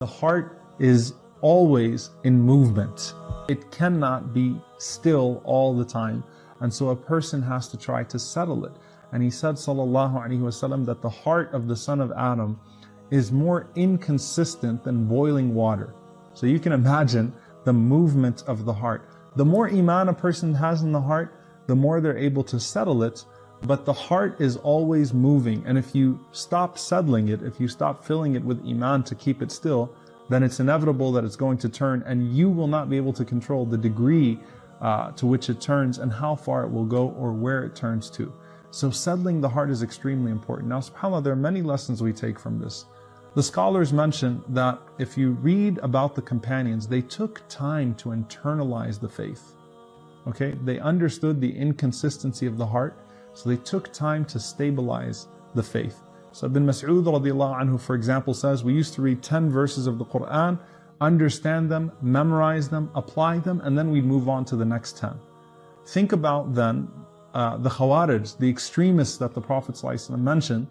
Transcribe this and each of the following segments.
The heart is always in movement. It cannot be still all the time. And so a person has to try to settle it. And he said, sallallahu alaihi wasallam, that the heart of the son of Adam is more inconsistent than boiling water. So you can imagine the movement of the heart. The more iman a person has in the heart, the more they're able to settle it. But the heart is always moving, and if you stop settling it, if you stop filling it with iman to keep it still, then it's inevitable that it's going to turn, and you will not be able to control the degree to which it turns and how far it will go or where it turns to. So settling the heart is extremely important. Now subhanAllah, there are many lessons we take from this. The scholars mention that if you read about the companions, they took time to internalize the faith. Okay, they understood the inconsistency of the heart, so they took time to stabilize the faith. So Ibn Mas'ud radiallahu anhu, for example, says, we used to read 10 verses of the Quran, understand them, memorize them, apply them, and then we'd move on to the next 10. Think about then the Khawarij, the extremists that the Prophet ﷺ mentioned,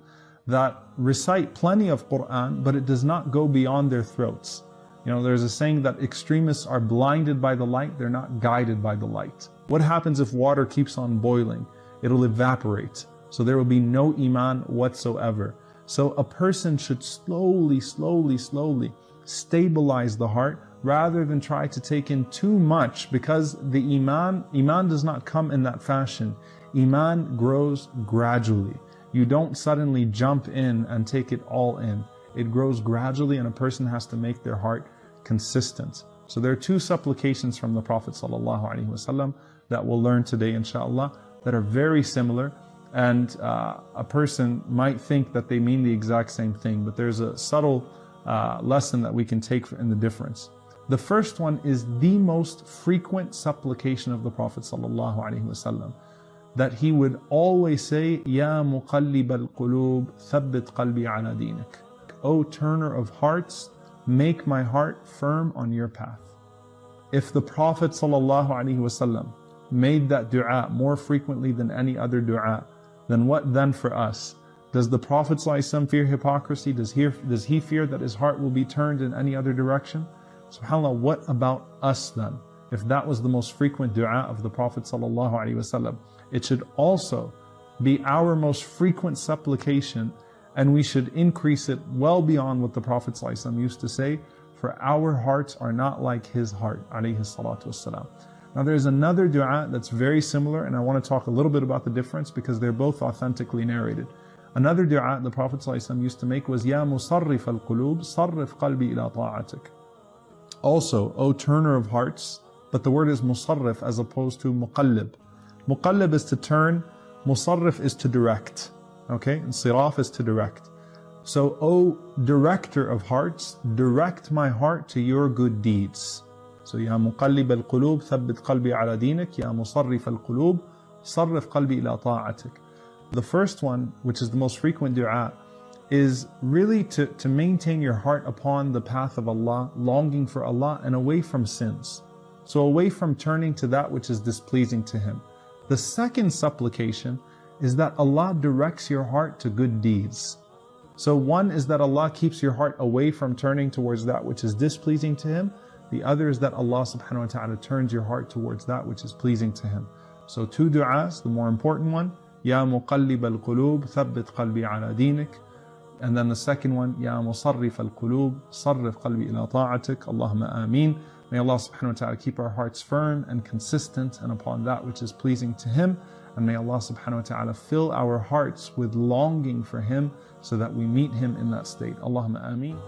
that recite plenty of Quran, but it does not go beyond their throats. You know, there's a saying that extremists are blinded by the light, they're not guided by the light. What happens if water keeps on boiling? It'll evaporate. So there will be no iman whatsoever. So a person should slowly stabilize the heart rather than try to take in too much, because the iman does not come in that fashion. Iman grows gradually. You don't suddenly jump in and take it all in. It grows gradually, and a person has to make their heart consistent. So there are two supplications from the Prophet ﷺ that we'll learn today inshallah, that are very similar, and a person might think that they mean the exact same thing, but there's a subtle lesson that we can take in the difference. The first one is the most frequent supplication of the Prophet ﷺ, that he would always say, Ya muqallib al-qulub, thabbit qalbi ala dinik. O turner of hearts, make my heart firm on your path. If the Prophet ﷺ made that dua more frequently than any other dua, then what then for us? Does the Prophet ﷺ fear hypocrisy? Does he fear that his heart will be turned in any other direction? SubhanAllah, what about us then? If that was the most frequent dua of the Prophet ﷺ, it should also be our most frequent supplication, and we should increase it well beyond what the Prophet ﷺ used to say, for our hearts are not like his heart, alayhi salatu wassalam. Now there's another dua that's very similar, and I want to talk a little bit about the difference because they're both authentically narrated. Another dua the Prophet ﷺ used to make was, Ya musarrif al-qulub, sarrif qalbi ila ta'atik. Also, O turner of hearts, but the word is musarrif as opposed to muqallib. Muqallib is to turn, musarrif is to direct. Okay, and siraf is to direct. So, O director of hearts, direct my heart to your good deeds. So, Ya muqallib al-qulub, thabbit qalbi ala dinik, Ya musarrif al-qulub, sarrif qalbi ila ta'atik. The first one, which is the most frequent dua, is really to maintain your heart upon the path of Allah, longing for Allah and away from sins. So away from turning to that which is displeasing to Him. The second supplication is that Allah directs your heart to good deeds. So one is that Allah keeps your heart away from turning towards that which is displeasing to Him. The other is that Allah subhanahu wa ta'ala turns your heart towards that which is pleasing to Him. So two du'as, the more important one, Ya muqallib al-qulub, thabbit qalbi ala dinik. And then the second one, Ya musarrif al-qulub, sarrif qalbi ila ta'atik. Allahumma ameen. May Allah subhanahu wa ta'ala keep our hearts firm and consistent and upon that which is pleasing to Him. And may Allah subhanahu wa ta'ala fill our hearts with longing for Him so that we meet Him in that state. Allahumma ameen.